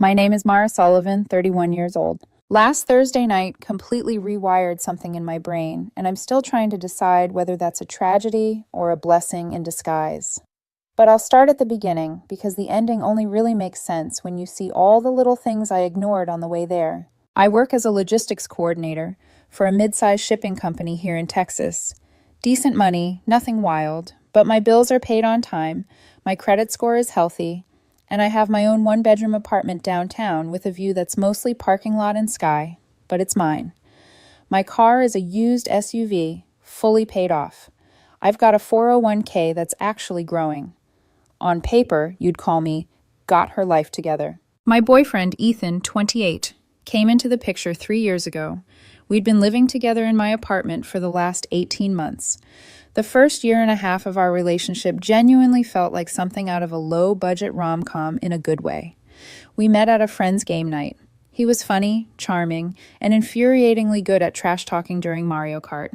My name is Mara Sullivan, 31 years old. Last Thursday night completely rewired something in my brain, and I'm still trying to decide whether that's a tragedy or a blessing in disguise. But I'll start at the beginning because the ending only really makes sense when you see all the little things I ignored on the way there. I work as a logistics coordinator for a mid-sized shipping company here in Texas. Decent money, nothing wild, but my bills are paid on time, my credit score is healthy, and I have my own one-bedroom apartment downtown with a view that's mostly parking lot and sky, but it's mine. My car is a used SUV, fully paid off. I've got a 401k that's actually growing. On paper, you'd call me, got her life together. My boyfriend, Ethan, 28, came into the picture 3 years ago. We'd been living together in my apartment for the last 18 months. The first year and a half of our relationship genuinely felt like something out of a low-budget rom-com in a good way. We met at a friend's game night. He was funny, charming, and infuriatingly good at trash-talking during Mario Kart.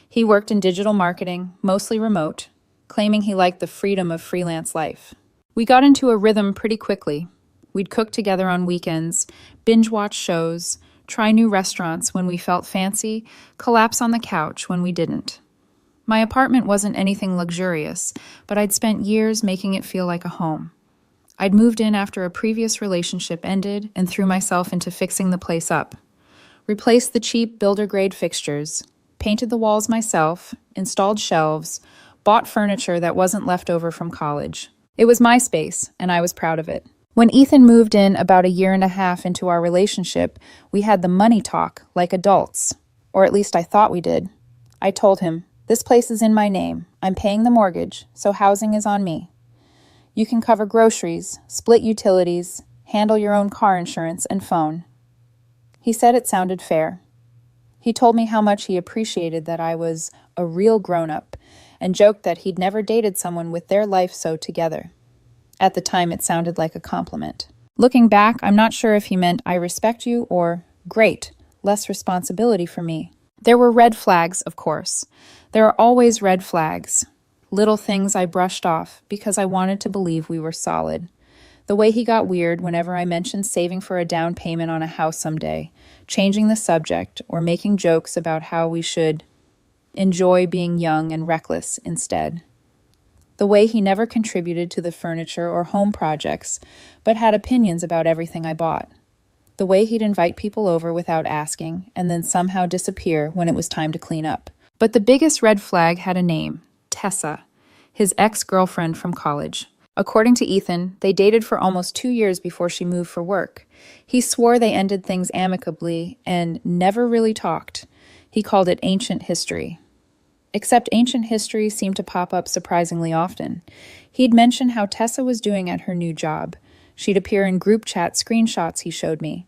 He worked in digital marketing, mostly remote, claiming he liked the freedom of freelance life. We got into a rhythm pretty quickly. We'd cook together on weekends, binge-watch shows, try new restaurants when we felt fancy, collapse on the couch when we didn't. My apartment wasn't anything luxurious, but I'd spent years making it feel like a home. I'd moved in after a previous relationship ended and threw myself into fixing the place up. Replaced the cheap builder-grade fixtures, painted the walls myself, installed shelves, bought furniture that wasn't left over from college. It was my space, and I was proud of it. When Ethan moved in about a year and a half into our relationship, we had the money talk like adults, or at least I thought we did. I told him, "This place is in my name. I'm paying the mortgage, so housing is on me. You can cover groceries, split utilities, handle your own car insurance, and phone." He said it sounded fair. He told me how much he appreciated that I was a real grown-up and joked that he'd never dated someone with their life so together. At the time, it sounded like a compliment. Looking back, I'm not sure if he meant "I respect you" or "great, less responsibility for me." There were red flags, of course. There are always red flags. Little things I brushed off because I wanted to believe we were solid. The way he got weird whenever I mentioned saving for a down payment on a house someday, changing the subject, or making jokes about how we should enjoy being young and reckless instead. The way he never contributed to the furniture or home projects, but had opinions about everything I bought. The way he'd invite people over without asking, and then somehow disappear when it was time to clean up. But the biggest red flag had a name, Tessa, his ex-girlfriend from college. According to Ethan, they dated for almost 2 years before she moved for work. He swore they ended things amicably and never really talked. He called it ancient history. Except ancient history seemed to pop up surprisingly often. He'd mention how Tessa was doing at her new job. She'd appear in group chat screenshots he showed me.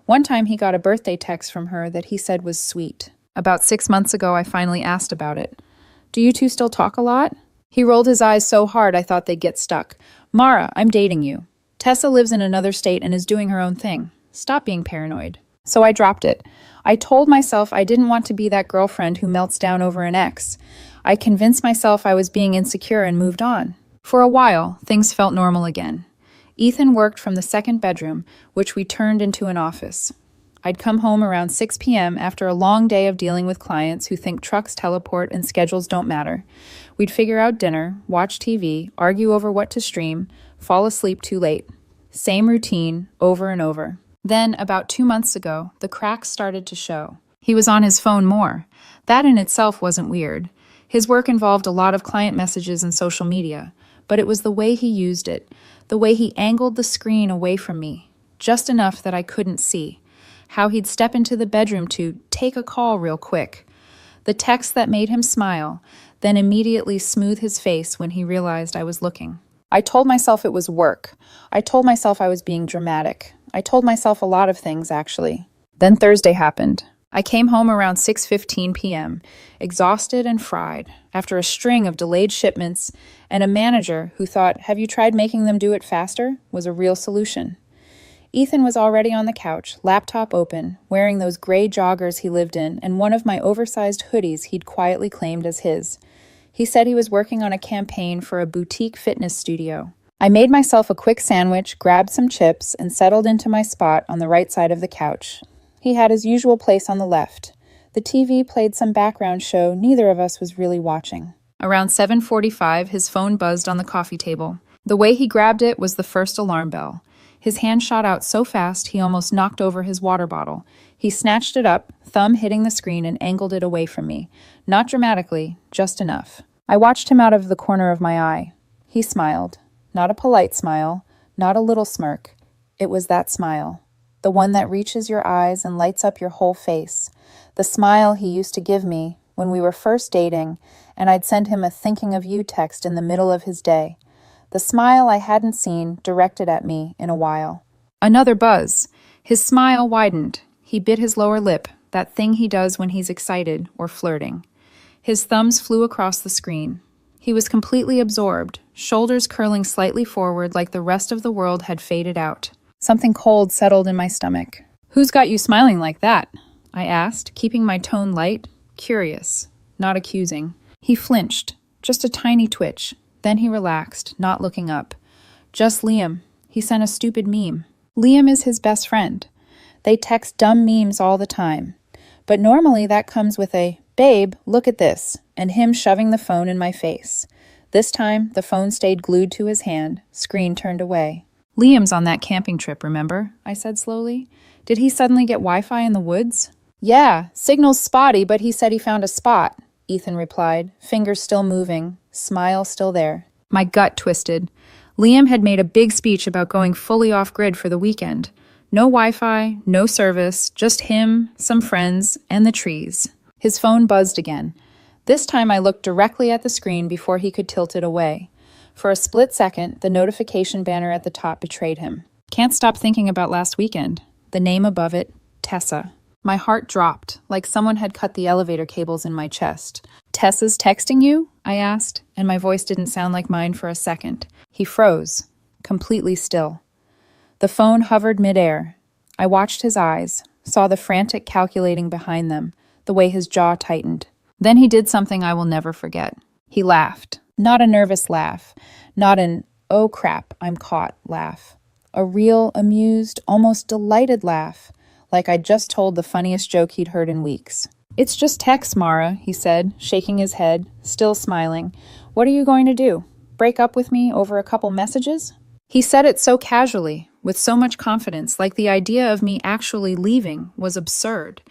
One time he got a birthday text from her that he said was sweet. About 6 months ago, I finally asked about it. "Do you two still talk a lot?" He rolled his eyes so hard I thought they'd get stuck. "Mara, I'm dating you. Tessa lives in another state and is doing her own thing. Stop being paranoid." So I dropped it. I told myself I didn't want to be that girlfriend who melts down over an ex. I convinced myself I was being insecure and moved on. For a while, things felt normal again. Ethan worked from the second bedroom, which we turned into an office. I'd come home around 6 p.m. after a long day of dealing with clients who think trucks teleport and schedules don't matter. We'd figure out dinner, watch TV, argue over what to stream, fall asleep too late. Same routine, over and over. Then, about 2 months ago, the cracks started to show. He was on his phone more. That in itself wasn't weird. His work involved a lot of client messages and social media, but it was the way he used it, the way he angled the screen away from me, just enough that I couldn't see. How he'd step into the bedroom to take a call real quick. The text that made him smile, then immediately smooth his face when he realized I was looking. I told myself it was work. I told myself I was being dramatic. I told myself a lot of things, actually. Then Thursday happened. I came home around 6:15 p.m., exhausted and fried, after a string of delayed shipments, and a manager who thought, "Have you tried making them do it faster?" was a real solution. Ethan was already on the couch, laptop open, wearing those gray joggers he lived in and one of my oversized hoodies he'd quietly claimed as his. He said he was working on a campaign for a boutique fitness studio. I made myself a quick sandwich, grabbed some chips, and settled into my spot on the right side of the couch. He had his usual place on the left. The TV played some background show neither of us was really watching. Around 7:45, his phone buzzed on the coffee table. The way he grabbed it was the first alarm bell. His hand shot out so fast he almost knocked over his water bottle. He snatched it up, thumb hitting the screen, and angled it away from me. Not dramatically, just enough. I watched him out of the corner of my eye. He smiled. Not a polite smile, not a little smirk. It was that smile. The one that reaches your eyes and lights up your whole face. The smile he used to give me when we were first dating, and I'd send him a thinking of you text in the middle of his day. The smile I hadn't seen directed at me in a while. Another buzz. His smile widened. He bit his lower lip, that thing he does when he's excited or flirting. His thumbs flew across the screen. He was completely absorbed, shoulders curling slightly forward like the rest of the world had faded out. Something cold settled in my stomach. "Who's got you smiling like that?" I asked, keeping my tone light, curious, not accusing. He flinched, just a tiny twitch. Then he relaxed, not looking up. "Just Liam. He sent a stupid meme." Liam is his best friend. They text dumb memes all the time. But normally that comes with a, "Babe, look at this," and him shoving the phone in my face. This time, the phone stayed glued to his hand, screen turned away. "Liam's on that camping trip, remember?" I said slowly. "Did he suddenly get Wi-Fi in the woods?" "Yeah, signal's spotty, but he said he found a spot," Ethan replied, fingers still moving, smile still there. My gut twisted. Liam had made a big speech about going fully off-grid for the weekend. No Wi-Fi, no service, just him, some friends, and the trees. His phone buzzed again. This time I looked directly at the screen before he could tilt it away. For a split second, the notification banner at the top betrayed him. Can't stop thinking about last weekend. The name above it, Tessa. My heart dropped, like someone had cut the elevator cables in my chest. "Tessa's texting you?" I asked, and my voice didn't sound like mine for a second. He froze, completely still. The phone hovered midair. I watched his eyes, saw the frantic calculating behind them, the way his jaw tightened. Then he did something I will never forget. He laughed. Not a nervous laugh, not an, "oh crap, I'm caught" laugh. A real, amused, almost delighted laugh, like I'd just told the funniest joke he'd heard in weeks. "It's just text, Mara," he said, shaking his head, still smiling. "What are you going to do? Break up with me over a couple messages?" He said it so casually, with so much confidence, like the idea of me actually leaving was absurd.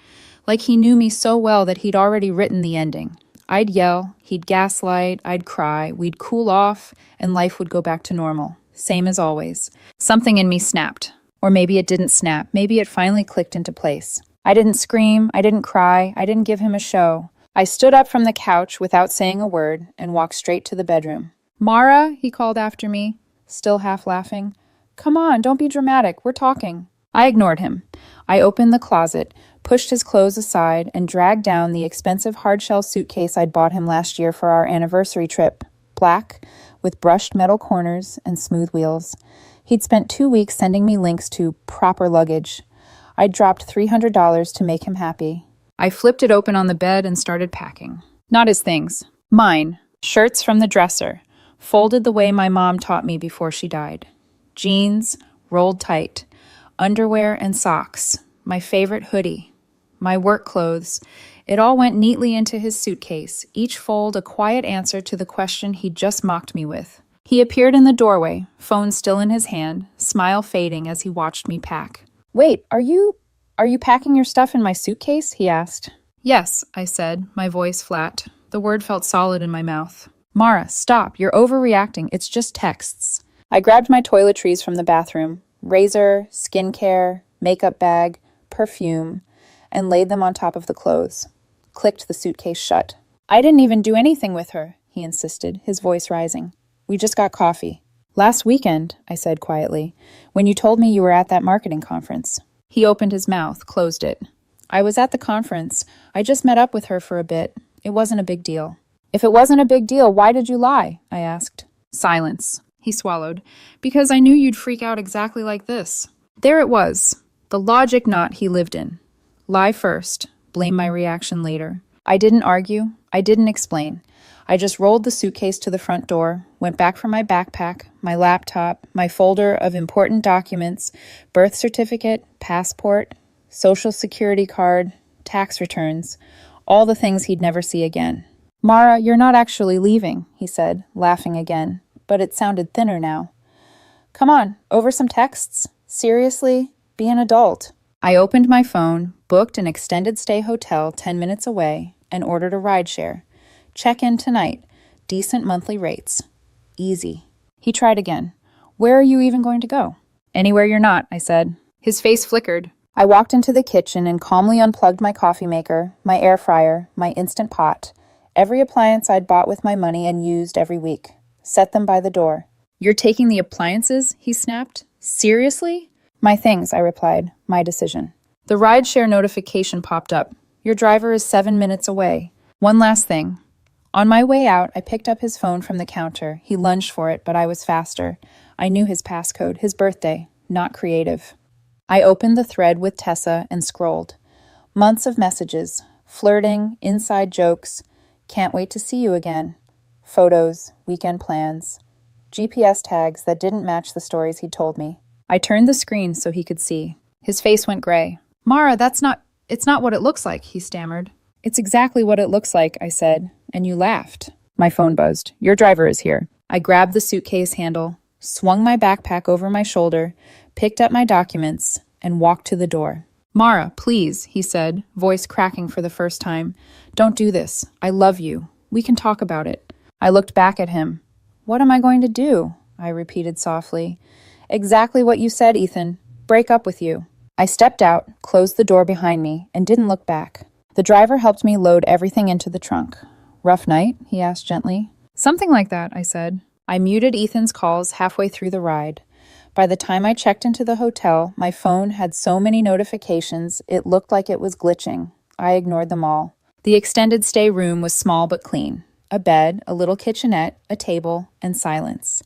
Like he knew me so well that he'd already written the ending. I'd yell, he'd gaslight, I'd cry, we'd cool off, and life would go back to normal. Same as always. Something in me snapped. Or maybe it didn't snap. Maybe it finally clicked into place. I didn't scream, I didn't cry, I didn't give him a show. I stood up from the couch without saying a word and walked straight to the bedroom. "Mara," he called after me, still half laughing. "Come on, don't be dramatic, we're talking." I ignored him. I opened the closet, pushed his clothes aside, and dragged down the expensive hard-shell suitcase I'd bought him last year for our anniversary trip. Black, with brushed metal corners and smooth wheels. He'd spent 2 weeks sending me links to proper luggage. I'd dropped $300 to make him happy. I flipped it open on the bed and started packing. Not his things. Mine. Shirts from the dresser, folded the way my mom taught me before she died. Jeans, rolled tight. Underwear and socks. My favorite hoodie. My work clothes. It all went neatly into his suitcase, each fold a quiet answer to the question he'd just mocked me with. He appeared in the doorway, phone still in his hand, smile fading as he watched me pack. "Wait, are you packing your stuff in my suitcase?" he asked. "Yes," I said, my voice flat. The word felt solid in my mouth. "Mara, stop, you're overreacting, it's just texts." I grabbed my toiletries from the bathroom, razor, skincare, makeup bag, perfume, and laid them on top of the clothes. Clicked the suitcase shut. "I didn't even do anything with her," he insisted, his voice rising. "We just got coffee." "Last weekend," I said quietly, "when you told me you were at that marketing conference." He opened his mouth, closed it. "I was at the conference. I just met up with her for a bit. It wasn't a big deal." "If it wasn't a big deal, why did you lie?" I asked. Silence. He swallowed. "Because I knew you'd freak out exactly like this." There it was, the logic knot he lived in. Lie first, blame my reaction later. I didn't argue. I didn't explain. I just rolled the suitcase to the front door, went back for my backpack, my laptop, my folder of important documents, birth certificate, passport, social security card, tax returns, all the things he'd never see again. Mara, you're not actually leaving, he said, laughing again, but it sounded thinner now. Come on, over some texts? Seriously? Be an adult. I opened my phone, booked an extended stay hotel 10 minutes away, and ordered a rideshare. Check in tonight. Decent monthly rates. Easy. He tried again. Where are you even going to go? Anywhere you're not, I said. His face flickered. I walked into the kitchen and calmly unplugged my coffee maker, my air fryer, my Instant Pot, every appliance I'd bought with my money and used every week. Set them by the door. You're taking the appliances? He snapped. Seriously? My things, I replied. My decision. The rideshare notification popped up. Your driver is 7 minutes away. One last thing. On my way out, I picked up his phone from the counter. He lunged for it, but I was faster. I knew his passcode, his birthday. Not creative. I opened the thread with Tessa and scrolled. Months of messages. Flirting, inside jokes. Can't wait to see you again. Photos, weekend plans. GPS tags that didn't match the stories he'd told me. I turned the screen so he could see. His face went gray. Mara, it's not what it looks like, he stammered. It's exactly what it looks like, I said, and you laughed. My phone buzzed. Your driver is here. I grabbed the suitcase handle, swung my backpack over my shoulder, picked up my documents, and walked to the door. Mara, please, he said, voice cracking for the first time. Don't do this. I love you. We can talk about it. I looked back at him. What am I going to do? I repeated softly. Exactly what you said, Ethan. Break up with you. I stepped out, closed the door behind me, and didn't look back. The driver helped me load everything into the trunk. Rough night? He asked gently. Something like that, I said. I muted Ethan's calls halfway through the ride. By the time I checked into the hotel, my phone had so many notifications, it looked like it was glitching. I ignored them all. The extended stay room was small but clean. A bed, a little kitchenette, a table, and silence.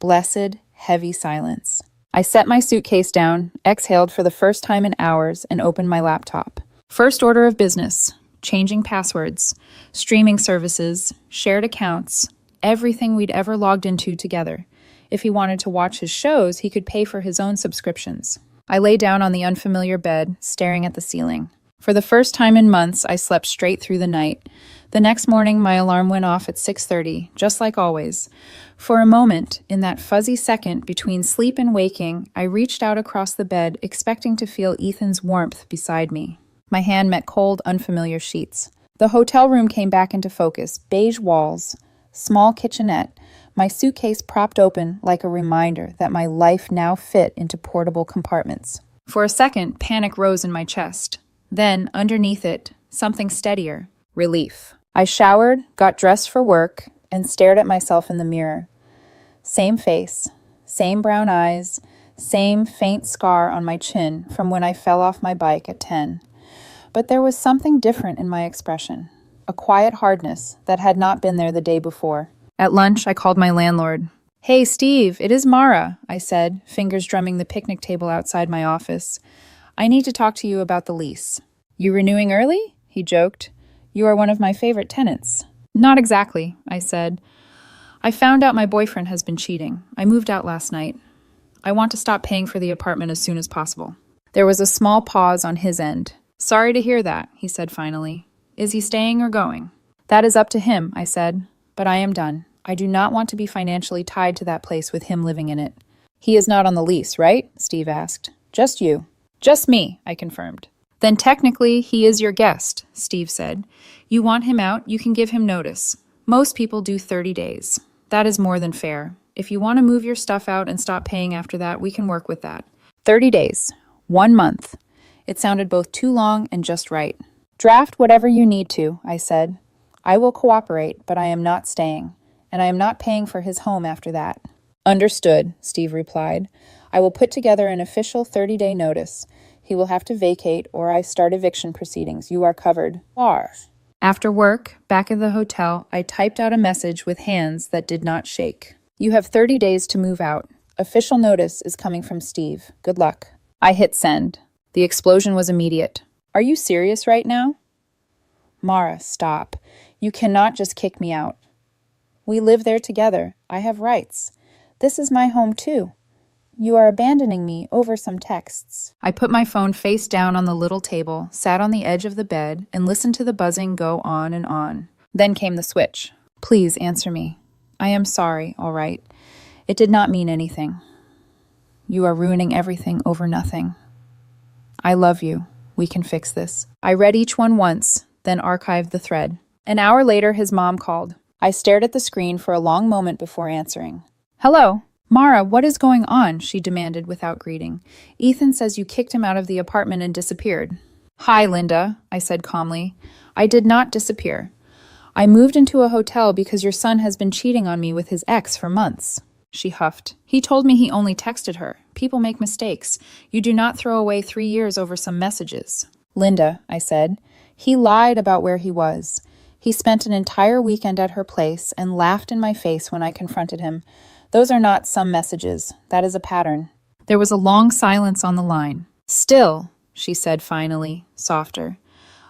Blessed, heavy silence. I set my suitcase down, exhaled for the first time in hours, and opened my laptop. First order of business. Changing passwords. Streaming services. Shared accounts. Everything we'd ever logged into together. If he wanted to watch his shows, he could pay for his own subscriptions. I lay down on the unfamiliar bed, staring at the ceiling. For the first time in months, I slept straight through the night. The next morning, my alarm went off at 6:30, just like always. For a moment, in that fuzzy second between sleep and waking, I reached out across the bed, expecting to feel Ethan's warmth beside me. My hand met cold, unfamiliar sheets. The hotel room came back into focus. Beige walls, small kitchenette, my suitcase propped open like a reminder that my life now fit into portable compartments. For a second, panic rose in my chest. Then, underneath it, something steadier. Relief. I showered, got dressed for work, and stared at myself in the mirror. Same face, same brown eyes, same faint scar on my chin from when I fell off my bike at 10. But there was something different in my expression, a quiet hardness that had not been there the day before. At lunch, I called my landlord. Hey, Steve, it is Mara, I said, fingers drumming the picnic table outside my office. I need to talk to you about the lease. You renewing early? He joked. You are one of my favorite tenants. Not exactly, I said. I found out my boyfriend has been cheating. I moved out last night. I want to stop paying for the apartment as soon as possible. There was a small pause on his end. Sorry to hear that, he said finally. Is he staying or going? That is up to him, I said. But I am done. I do not want to be financially tied to that place with him living in it. He is not on the lease, right? Steve asked. Just you. Just me, I confirmed. Then technically, he is your guest, Steve said. You want him out, you can give him notice. Most people do 30 days. That is more than fair. If you want to move your stuff out and stop paying after that, we can work with that. 30 days. 1 month. It sounded both too long and just right. Draft whatever you need to, I said. I will cooperate, but I am not staying, and I am not paying for his home after that. Understood, Steve replied. I will put together an official 30-day notice. He will have to vacate, or I start eviction proceedings. You are covered. After work, back at the hotel, I typed out a message with hands that did not shake. You have 30 days to move out. Official notice is coming from Steve. Good luck. I hit send. The explosion was immediate. Are you serious right now? Mara, stop. You cannot just kick me out. We live there together. I have rights. This is my home too. You are abandoning me over some texts. I put my phone face down on the little table, sat on the edge of the bed, and listened to the buzzing go on and on. Then came the switch. Please answer me. I am sorry, all right. It did not mean anything. You are ruining everything over nothing. I love you. We can fix this. I read each one once, then archived the thread. An hour later, his mom called. I stared at the screen for a long moment before answering. Hello? Mara, what is going on? She demanded without greeting. Ethan says you kicked him out of the apartment and disappeared. Hi, Linda, I said calmly. I did not disappear. I moved into a hotel because your son has been cheating on me with his ex for months. She huffed. He told me he only texted her. People make mistakes. You do not throw away 3 years over some messages. Linda, I said. He lied about where he was. He spent an entire weekend at her place and laughed in my face when I confronted him. Those are not some messages. That is a pattern. There was a long silence on the line. Still, she said finally, softer.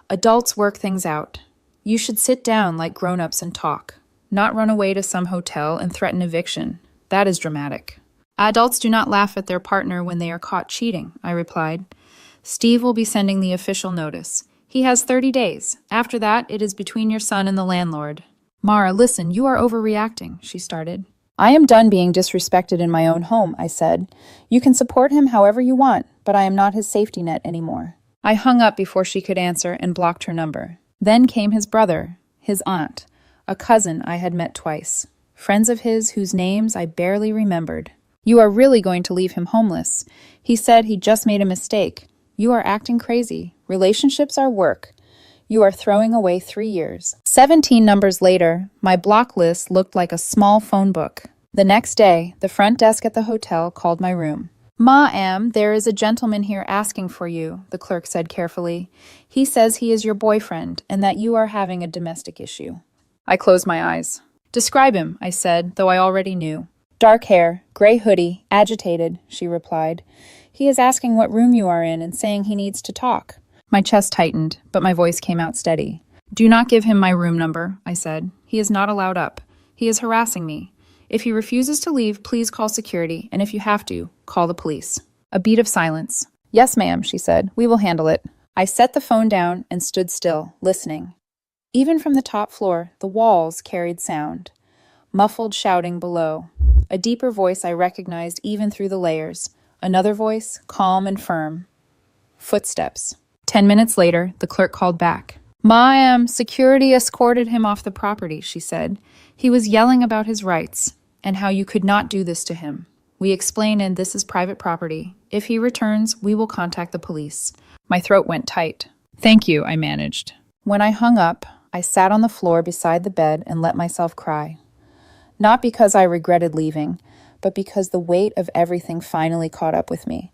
Adults work things out. You should sit down like grown-ups and talk, not run away to some hotel and threaten eviction. That is dramatic. Adults do not laugh at their partner when they are caught cheating, I replied. Steve will be sending the official notice. He has 30 days. After that, it is between your son and the landlord. Mara, listen, you are overreacting, she started. I am done being disrespected in my own home, I said. You can support him however you want, but I am not his safety net anymore. I hung up before she could answer and blocked her number. Then came his brother, his aunt, a cousin I had met twice, friends of his whose names I barely remembered. You are really going to leave him homeless. He said he just made a mistake. You are acting crazy. Relationships are work. You are throwing away 3 years. 17 numbers later, my block list looked like a small phone book. The next day, the front desk at the hotel called my room. Ma'am, there is a gentleman here asking for you, the clerk said carefully. He says he is your boyfriend and that you are having a domestic issue. I closed my eyes. Describe him, I said, though I already knew. Dark hair, gray hoodie, agitated, she replied. He is asking what room you are in and saying he needs to talk. My chest tightened, but my voice came out steady. Do not give him my room number, I said. He is not allowed up. He is harassing me. If he refuses to leave, please call security, and if you have to, call the police. A beat of silence. Yes, ma'am, she said. We will handle it. I set the phone down and stood still, listening. Even from the top floor, the walls carried sound. Muffled shouting below. A deeper voice I recognized even through the layers. Another voice, calm and firm. Footsteps. 10 minutes later, the clerk called back. Ma'am, security escorted him off the property, she said. He was yelling about his rights and how you could not do this to him. We explained, and this is private property. If he returns, we will contact the police. My throat went tight. Thank you, I managed. When I hung up, I sat on the floor beside the bed and let myself cry. Not because I regretted leaving, but because the weight of everything finally caught up with me.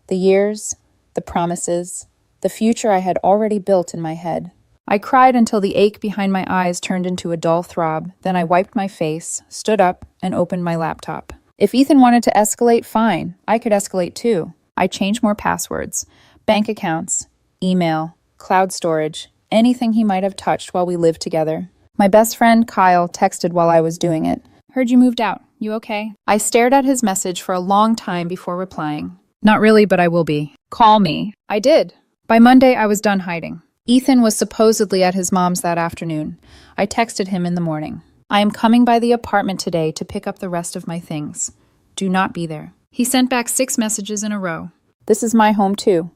The years, the promises, the future I had already built in my head. I cried until the ache behind my eyes turned into a dull throb. Then I wiped my face, stood up, and opened my laptop. If Ethan wanted to escalate, fine. I could escalate too. I changed more passwords, bank accounts, email, cloud storage, anything he might have touched while we lived together. My best friend, Kyle, texted while I was doing it. Heard you moved out. You okay? I stared at his message for a long time before replying. Not really, but I will be. Call me. I did. By Monday, I was done hiding. Ethan was supposedly at his mom's that afternoon. I texted him in the morning. I am coming by the apartment today to pick up the rest of my things. Do not be there. He sent back 6 messages in a row. This is my home too.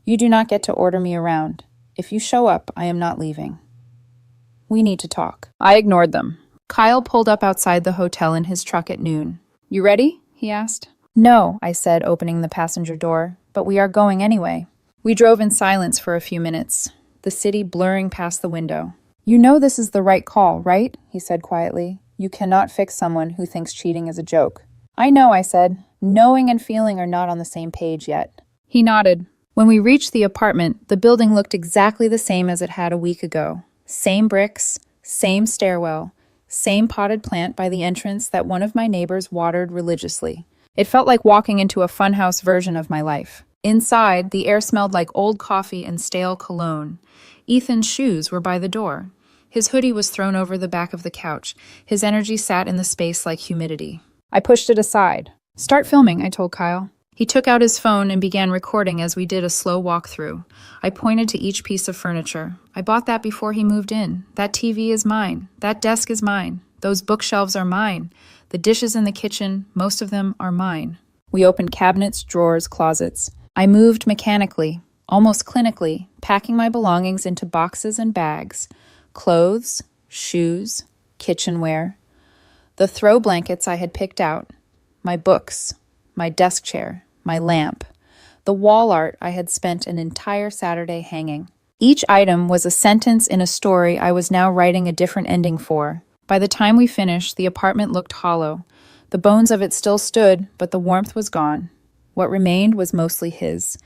You do not get to order me around. If you show up, I am not leaving. We need to talk. I ignored them. Kyle pulled up outside the hotel in his truck at noon. You ready? He asked. No, I said, opening the passenger door, but we are going anyway. We drove in silence for a few minutes, the city blurring past the window. You know this is the right call, right? He said quietly. You cannot fix someone who thinks cheating is a joke. I know, I said. Knowing and feeling are not on the same page yet. He nodded. When we reached the apartment, the building looked exactly the same as it had a week ago. Same bricks, same stairwell, same potted plant by the entrance that one of my neighbors watered religiously. It felt like walking into a funhouse version of my life. Inside, the air smelled like old coffee and stale cologne. Ethan's shoes were by the door. His hoodie was thrown over the back of the couch. His energy sat in the space like humidity. I pushed it aside. "Start filming," I told Kyle. He took out his phone and began recording as we did a slow walkthrough. I pointed to each piece of furniture. "I bought that before he moved in. That TV is mine. That desk is mine. Those bookshelves are mine. The dishes in the kitchen, most of them are mine." We opened cabinets, drawers, closets. I moved mechanically, almost clinically, packing my belongings into boxes and bags. Clothes, shoes, kitchenware. The throw blankets I had picked out. My books. My desk chair, my lamp, the wall art I had spent an entire Saturday hanging. Each item was a sentence in a story I was now writing a different ending for. By the time we finished, the apartment looked hollow. The bones of it still stood, but the warmth was gone. What remained was mostly his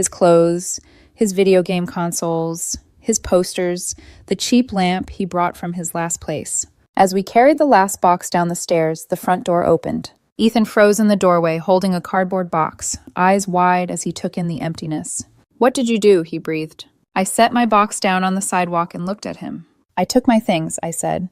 clothes, his video game consoles, his posters, the cheap lamp he brought from his last place. As we carried the last box down the stairs, the front door opened. Ethan froze in the doorway, holding a cardboard box, eyes wide as he took in the emptiness. "What did you do?" he breathed. I set my box down on the sidewalk and looked at him. "I took my things," I said.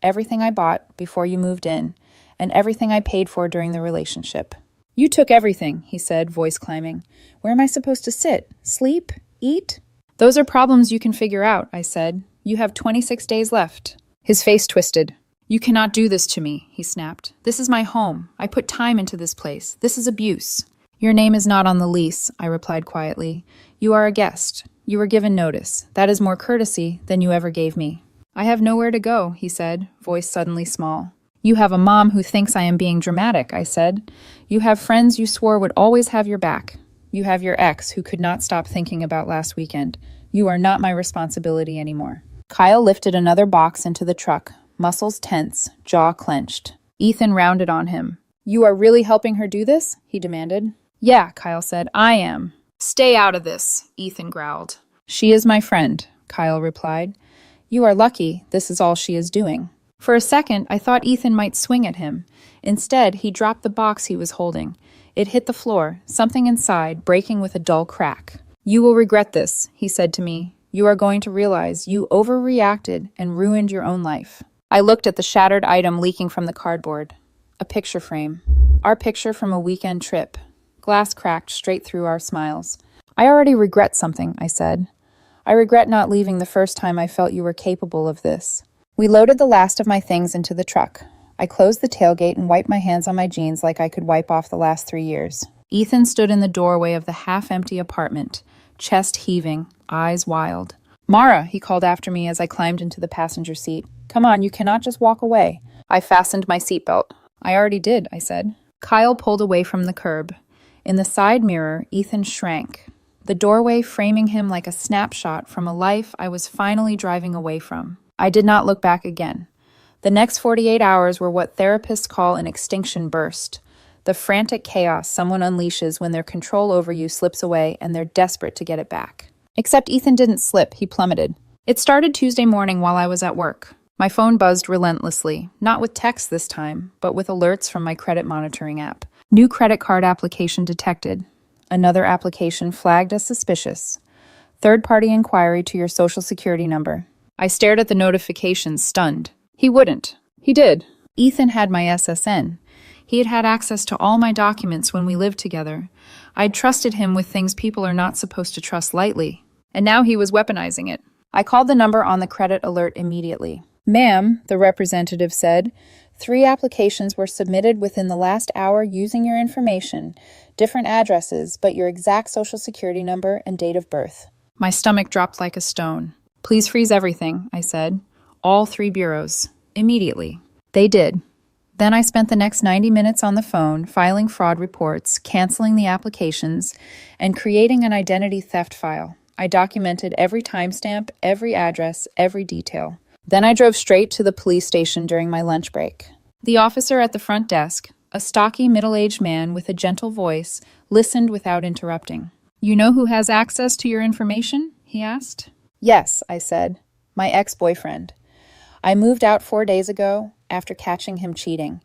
"Everything I bought before you moved in, and everything I paid for during the relationship." "You took everything," he said, voice climbing. "Where am I supposed to sit? Sleep? Eat?" "Those are problems you can figure out," I said. "You have 26 days left." His face twisted. "You cannot do this to me," he snapped. "This is my home. I put time into this place. This is abuse." "Your name is not on the lease," I replied quietly. "You are a guest. You were given notice. That is more courtesy than you ever gave me." "I have nowhere to go," he said, voice suddenly small. "You have a mom who thinks I am being dramatic," I said. "You have friends you swore would always have your back. You have your ex who could not stop thinking about last weekend. You are not my responsibility anymore." Kyle lifted another box into the truck, muscles tense, jaw clenched. Ethan rounded on him. "You are really helping her do this?" he demanded. "Yeah," Kyle said. "I am." "Stay out of this," Ethan growled. "She is my friend," Kyle replied. "You are lucky this is all she is doing." For a second, I thought Ethan might swing at him. Instead, he dropped the box he was holding. It hit the floor, something inside breaking with a dull crack. "You will regret this," he said to me. "You are going to realize you overreacted and ruined your own life." I looked at the shattered item leaking from the cardboard. A picture frame. Our picture from a weekend trip. Glass cracked straight through our smiles. "I already regret something," I said. "I regret not leaving the first time I felt you were capable of this." We loaded the last of my things into the truck. I closed the tailgate and wiped my hands on my jeans like I could wipe off the last 3 years. Ethan stood in the doorway of the half-empty apartment, chest heaving, eyes wild. "Mara," he called after me as I climbed into the passenger seat. "Come on, you cannot just walk away." I fastened my seatbelt. "I already did," I said. Kyle pulled away from the curb. In the side mirror, Ethan shrank, the doorway framing him like a snapshot from a life I was finally driving away from. I did not look back again. The next 48 hours were what therapists call an extinction burst, the frantic chaos someone unleashes when their control over you slips away and they're desperate to get it back. Except Ethan didn't slip, he plummeted. It started Tuesday morning while I was at work. My phone buzzed relentlessly, not with texts this time, but with alerts from my credit monitoring app. New credit card application detected. Another application flagged as suspicious. Third-party inquiry to your social security number. I stared at the notifications, stunned. He wouldn't. He did. Ethan had my SSN. He had had access to all my documents when we lived together. I'd trusted him with things people are not supposed to trust lightly. And now he was weaponizing it. I called the number on the credit alert immediately. "Ma'am," the representative said, 3 applications were submitted within the last hour using your information, different addresses, but your exact social security number and date of birth. My stomach dropped like a stone. "Please freeze everything," I said. "All 3 bureaus. Immediately." They did. Then I spent the next 90 minutes on the phone, filing fraud reports, canceling the applications, and creating an identity theft file. I documented every timestamp, every address, every detail. Then I drove straight to the police station during my lunch break. The officer at the front desk, a stocky middle-aged man with a gentle voice, listened without interrupting. "You know who has access to your information?" he asked. "Yes," I said. "My ex-boyfriend. I moved out 4 days ago after catching him cheating.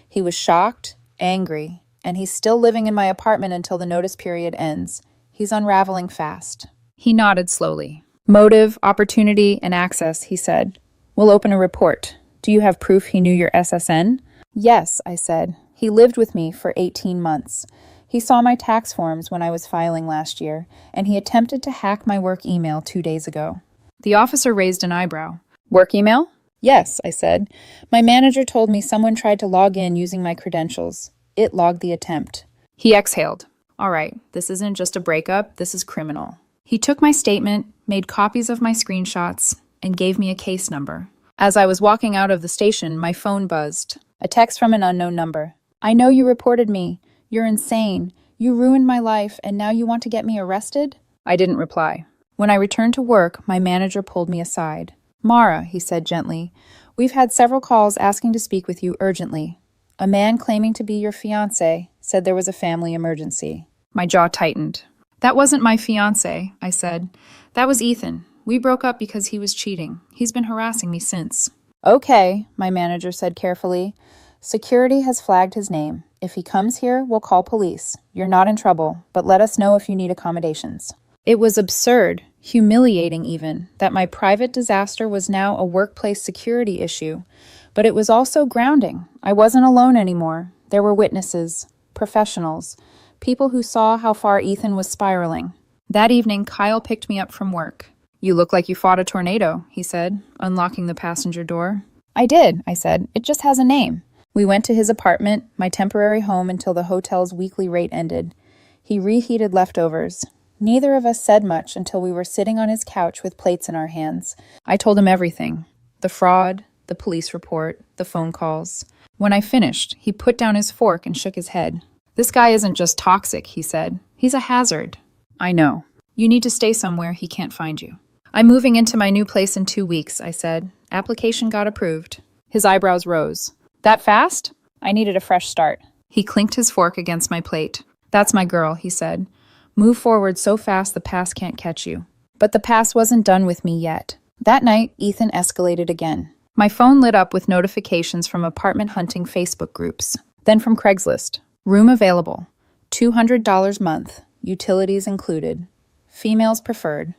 He was shocked, angry, and he's still living in my apartment until the notice period ends. He's unraveling fast." He nodded slowly. "Motive, opportunity, and access," he said. We'll open a report. Do you have proof he knew your SSN? Yes, I said. He lived with me for 18 months. He saw my tax forms when I was filing last year, and he attempted to hack my work email 2 days ago. The officer raised an eyebrow. Work email? Yes, I said. My manager told me someone tried to log in using my credentials. It logged the attempt. He exhaled. All right, this isn't just a breakup, this is criminal. He took my statement, made copies of my screenshots, and gave me a case number. As I was walking out of the station, my phone buzzed. A text from an unknown number. I know you reported me. You're insane. You ruined my life, and now you want to get me arrested? I didn't reply. When I returned to work, my manager pulled me aside. Mara, he said gently, we've had several calls asking to speak with you urgently. A man claiming to be your fiancé said there was a family emergency. My jaw tightened. That wasn't my fiancé, I said. That was Ethan. We broke up because he was cheating. He's been harassing me since. Okay, my manager said carefully. Security has flagged his name. If he comes here, we'll call police. You're not in trouble, but let us know if you need accommodations. It was absurd, humiliating even, that my private disaster was now a workplace security issue. But it was also grounding. I wasn't alone anymore. There were witnesses, professionals, people who saw how far Ethan was spiraling. That evening, Kyle picked me up from work. You look like you fought a tornado, he said, unlocking the passenger door. I did, I said. It just has a name. We went to his apartment, my temporary home, until the hotel's weekly rate ended. He reheated leftovers. Neither of us said much until we were sitting on his couch with plates in our hands. I told him everything. The fraud, the police report, the phone calls. When I finished, he put down his fork and shook his head. This guy isn't just toxic, he said. He's a hazard. I know. You need to stay somewhere he can't find you. I'm moving into my new place in 2 weeks, I said. Application got approved. His eyebrows rose. That fast? I needed a fresh start. He clinked his fork against my plate. That's my girl, he said. Move forward so fast the past can't catch you. But the past wasn't done with me yet. That night, Ethan escalated again. My phone lit up with notifications from apartment hunting Facebook groups. Then from Craigslist. Room available. $200 month. Utilities included. Females preferred.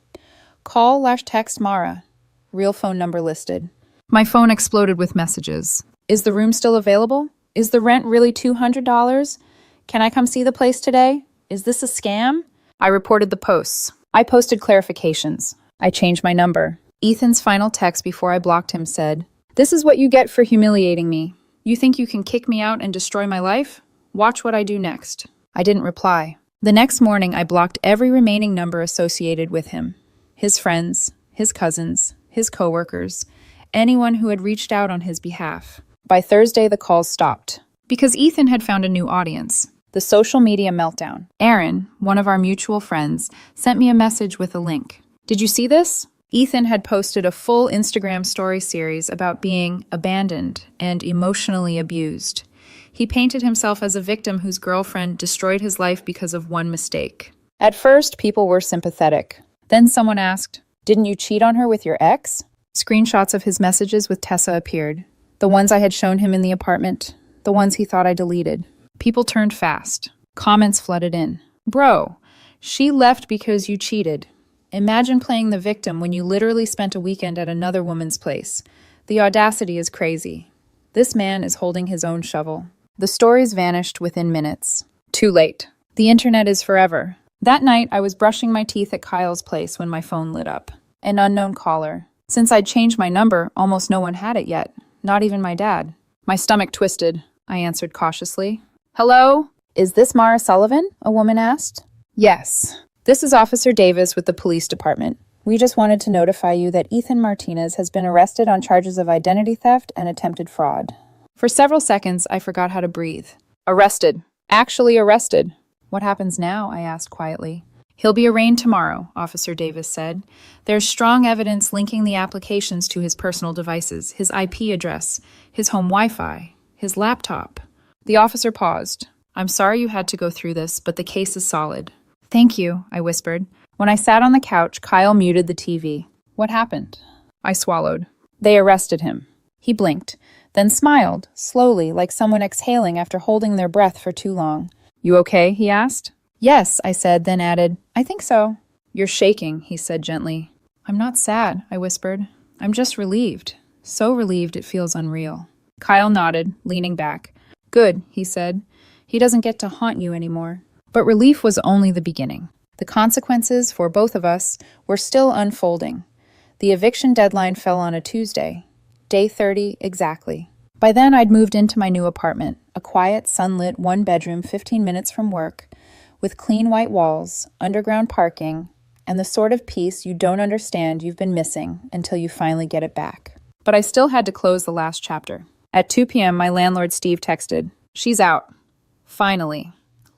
Call/text Mara. Real phone number listed. My phone exploded with messages. Is the room still available? Is the rent really $200? Can I come see the place today? Is this a scam? I reported the posts. I posted clarifications. I changed my number. Ethan's final text before I blocked him said, "This is what you get for humiliating me. You think you can kick me out and destroy my life? Watch what I do next." I didn't reply. The next morning, I blocked every remaining number associated with him. His friends, his cousins, his coworkers, anyone who had reached out on his behalf. By Thursday, the calls stopped. Because Ethan had found a new audience. The social media meltdown. Aaron, one of our mutual friends, sent me a message with a link. Did you see this? Ethan had posted a full Instagram story series about being abandoned and emotionally abused. He painted himself as a victim whose girlfriend destroyed his life because of one mistake. At first, people were sympathetic. Then someone asked, "Didn't you cheat on her with your ex?" Screenshots of his messages with Tessa appeared. The ones I had shown him in the apartment. The ones he thought I deleted. People turned fast. Comments flooded in. Bro, she left because you cheated. Imagine playing the victim when you literally spent a weekend at another woman's place. The audacity is crazy. This man is holding his own shovel. The stories vanished within minutes. Too late. The internet is forever. That night, I was brushing my teeth at Kyle's place when my phone lit up. An unknown caller. Since I'd changed my number, almost no one had it yet. Not even my dad. My stomach twisted. I answered cautiously. Hello? Is this Mara Sullivan? A woman asked. Yes. This is Officer Davis with the police department. We just wanted to notify you that Ethan Martinez has been arrested on charges of identity theft and attempted fraud. For several seconds, I forgot how to breathe. Arrested. Actually arrested. What happens now? I asked quietly. He'll be arraigned tomorrow, Officer Davis said. There's strong evidence linking the applications to his personal devices, his IP address, his home Wi-Fi, his laptop. The officer paused. I'm sorry you had to go through this, but the case is solid. Thank you, I whispered. When I sat on the couch, Kyle muted the TV. What happened? I swallowed. They arrested him. He blinked, then smiled, slowly, like someone exhaling after holding their breath for too long. You okay? He asked. Yes, I said, then added, I think so. You're shaking, he said gently. I'm not sad, I whispered. I'm just relieved. So relieved it feels unreal. Kyle nodded, leaning back. Good, he said. He doesn't get to haunt you anymore. But relief was only the beginning. The consequences for both of us were still unfolding. The eviction deadline fell on a Tuesday. Day 30 exactly. By then I'd moved into my new apartment, a quiet, sunlit one-bedroom 15 minutes from work, with clean white walls, underground parking, and the sort of peace you don't understand you've been missing until you finally get it back. But I still had to close the last chapter. At 2 p.m., my landlord Steve texted, "She's out. Finally.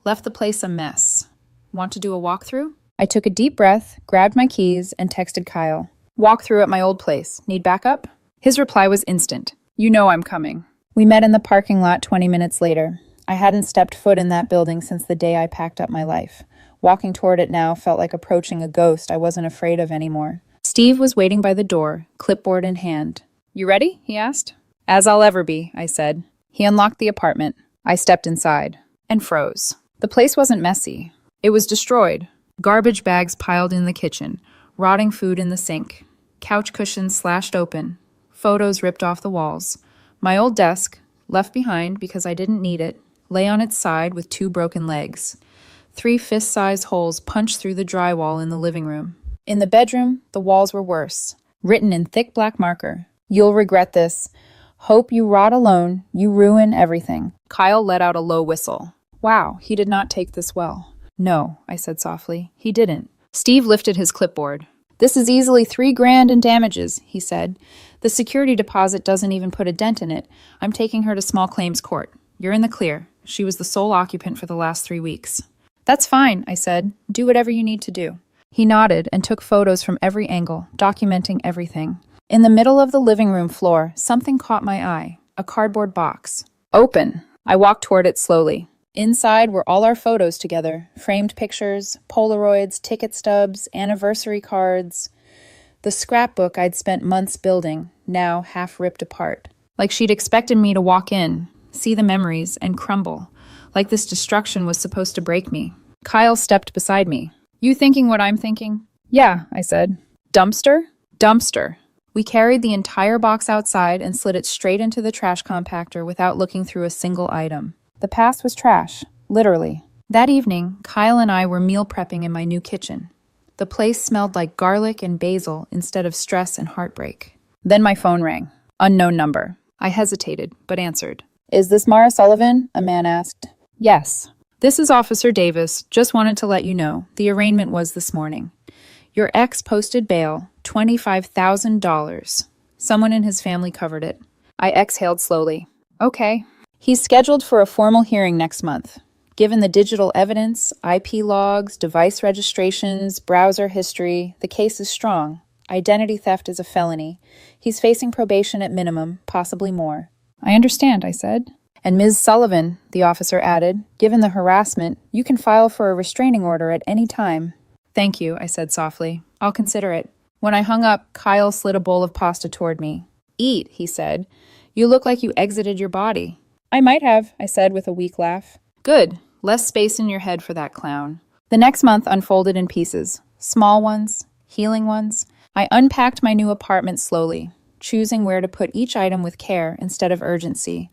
Left the place a mess. Want to do a walkthrough?" I took a deep breath, grabbed my keys, and texted Kyle. "Walkthrough at my old place. Need backup?" His reply was instant. "You know I'm coming." We met in the parking lot 20 minutes later. I hadn't stepped foot in that building since the day I packed up my life. Walking toward it now felt like approaching a ghost I wasn't afraid of anymore. Steve was waiting by the door, clipboard in hand. "You ready?" he asked. "As I'll ever be," I said. He unlocked the apartment. I stepped inside and froze. The place wasn't messy. It was destroyed. Garbage bags piled in the kitchen, rotting food in the sink, couch cushions slashed open, photos ripped off the walls. My old desk, left behind because I didn't need it, lay on its side with 2 broken legs. 3 fist-sized holes punched through the drywall in the living room. In the bedroom, the walls were worse. Written in thick black marker, "You'll regret this. Hope you rot alone. You ruin everything." Kyle let out a low whistle. Wow, he did not take this well. "No," I said softly. "He didn't." Steve lifted his clipboard. "This is easily $3,000 in damages," he said. "The security deposit doesn't even put a dent in it. I'm taking her to small claims court. You're in the clear. She was the sole occupant for the last 3 weeks." "That's fine," I said. "Do whatever you need to do." He nodded and took photos from every angle, documenting everything. In the middle of the living room floor, something caught my eye. A cardboard box. "Open." I walked toward it slowly. Inside were all our photos together, framed pictures, Polaroids, ticket stubs, anniversary cards. The scrapbook I'd spent months building, now half ripped apart. Like she'd expected me to walk in, see the memories, and crumble. Like this destruction was supposed to break me. Kyle stepped beside me. "You thinking what I'm thinking?" "Yeah," I said. "Dumpster?" "Dumpster." We carried the entire box outside and slid it straight into the trash compactor without looking through a single item. The past was trash, literally. That evening, Kyle and I were meal prepping in my new kitchen. The place smelled like garlic and basil instead of stress and heartbreak. Then my phone rang. Unknown number. I hesitated, but answered. "Is this Mara Sullivan?" a man asked. "Yes." "This is Officer Davis. Just wanted to let you know. The arraignment was this morning. Your ex posted bail, $25,000. Someone in his family covered it." I exhaled slowly. "Okay." "He's scheduled for a formal hearing next month. Given the digital evidence, IP logs, device registrations, browser history, the case is strong. Identity theft is a felony. He's facing probation at minimum, possibly more." "I understand," I said. "And Ms. Sullivan," the officer added, "given the harassment, you can file for a restraining order at any time." "Thank you," I said softly. "I'll consider it." When I hung up, Kyle slid a bowl of pasta toward me. "Eat," he said. "You look like you exited your body." "I might have," I said with a weak laugh. "Good. Less space in your head for that clown." The next month unfolded in pieces. Small ones, healing ones. I unpacked my new apartment slowly, choosing where to put each item with care instead of urgency.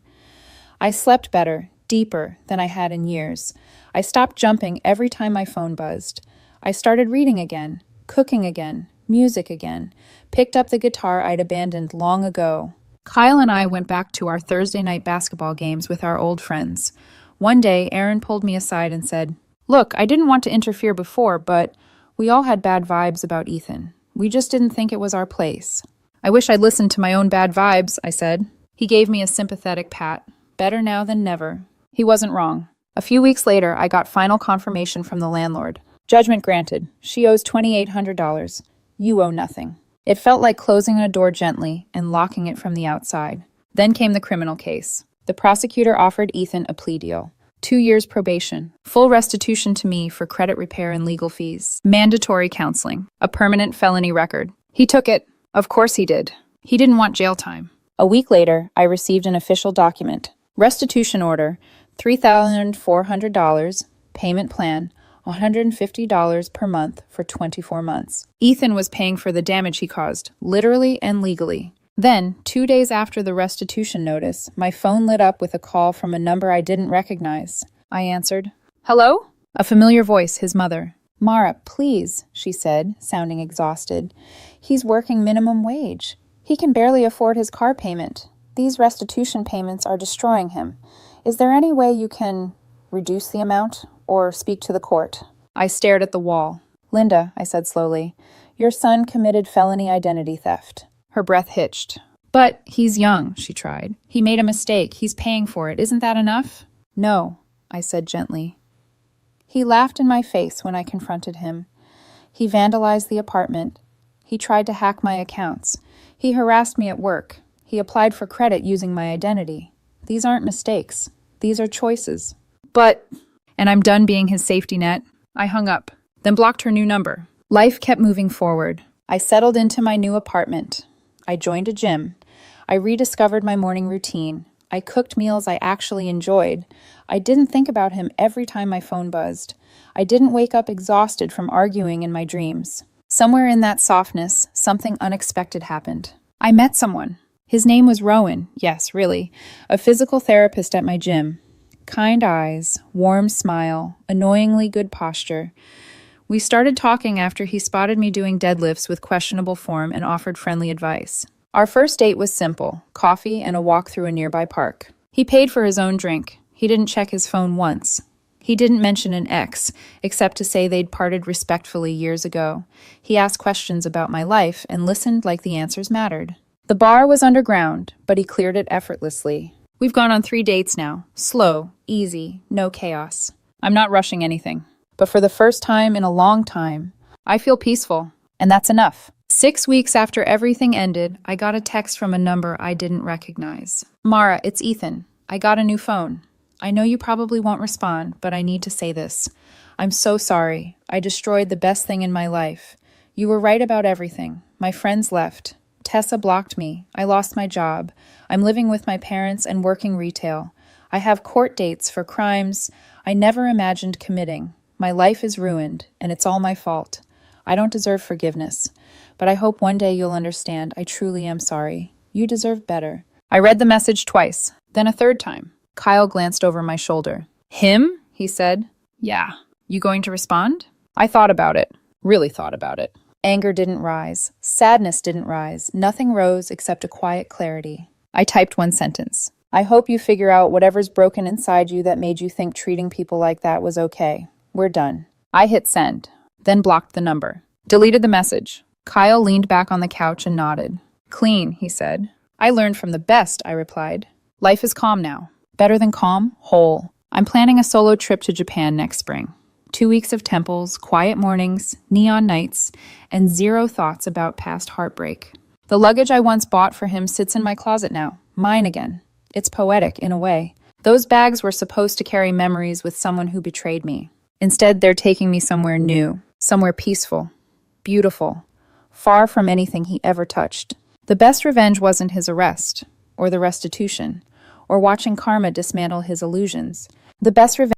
I slept better, deeper than I had in years. I stopped jumping every time my phone buzzed. I started reading again, cooking again, music again, picked up the guitar I'd abandoned long ago. Kyle and I went back to our Thursday night basketball games with our old friends. One day, Aaron pulled me aside and said, "Look, I didn't want to interfere before, but we all had bad vibes about Ethan. We just didn't think it was our place." "I wish I'd listened to my own bad vibes," I said. He gave me a sympathetic pat. Better now than never. He wasn't wrong. A few weeks later, I got final confirmation from the landlord. Judgment granted. She owes $2,800. You owe nothing. It felt like closing a door gently and locking it from the outside. Then came the criminal case. The prosecutor offered Ethan a plea deal. 2 years probation, full restitution to me for credit repair and legal fees, mandatory counseling, a permanent felony record. He took it. Of course he did. He didn't want jail time. A week later, I received an official document. Restitution order, $3,400, payment plan, $150 per month for 24 months. Ethan was paying for the damage he caused, literally and legally. Then, 2 days after the restitution notice, my phone lit up with a call from a number I didn't recognize. I answered. Hello? A familiar voice, his mother. Mara, please, she said, sounding exhausted. He's working minimum wage. He can barely afford his car payment. These restitution payments are destroying him. Is there any way you can reduce the amount or speak to the court? I stared at the wall. Linda, I said slowly, your son committed felony identity theft. Her breath hitched. But he's young, she tried. He made a mistake. He's paying for it. Isn't that enough? No, I said gently. He laughed in my face when I confronted him. He vandalized the apartment. He tried to hack my accounts. He harassed me at work. He applied for credit using my identity. These aren't mistakes. These are choices. But... And I'm done being his safety net. I hung up, then blocked her new number. Life kept moving forward. I settled into my new apartment. I joined a gym. I rediscovered my morning routine. I cooked meals I actually enjoyed. I didn't think about him every time my phone buzzed. I didn't wake up exhausted from arguing in my dreams. Somewhere in that softness, something unexpected happened. I met someone. His name was Rowan. Yes, really. A physical therapist at my gym. Kind eyes, warm smile, annoyingly good posture. We started talking after he spotted me doing deadlifts with questionable form and offered friendly advice. Our first date was simple, coffee and a walk through a nearby park. He paid for his own drink. He didn't check his phone once. He didn't mention an ex, except to say they'd parted respectfully years ago. He asked questions about my life and listened like the answers mattered. The bar was underground, but he cleared it effortlessly. We've gone on 3 dates now. Slow, easy, no chaos. I'm not rushing anything. But for the first time in a long time, I feel peaceful, and that's enough. 6 weeks after everything ended, I got a text from a number I didn't recognize. Mara, it's Ethan. I got a new phone. I know you probably won't respond, but I need to say this. I'm so sorry. I destroyed the best thing in my life. You were right about everything. My friends left. Tessa blocked me. I lost my job. I'm living with my parents and working retail. I have court dates for crimes I never imagined committing. My life is ruined, and it's all my fault. I don't deserve forgiveness, but I hope one day you'll understand I truly am sorry. You deserve better. I read the message twice, then a third time. Kyle glanced over my shoulder. Him? He said. Yeah. You going to respond? I thought about it. Really thought about it. Anger didn't rise. Sadness didn't rise. Nothing rose except a quiet clarity. I typed one sentence. I hope you figure out whatever's broken inside you that made you think treating people like that was okay. We're done. I hit send, then blocked the number. Deleted the message. Kyle leaned back on the couch and nodded. Clean, he said. I learned from the best, I replied. Life is calm now. Better than calm, whole. I'm planning a solo trip to Japan next spring. 2 weeks of temples, quiet mornings, neon nights, and zero thoughts about past heartbreak. The luggage I once bought for him sits in my closet now. Mine again. It's poetic, in a way. Those bags were supposed to carry memories with someone who betrayed me. Instead, they're taking me somewhere new, somewhere peaceful, beautiful, far from anything he ever touched. The best revenge wasn't his arrest, or the restitution, or watching karma dismantle his illusions. The best revenge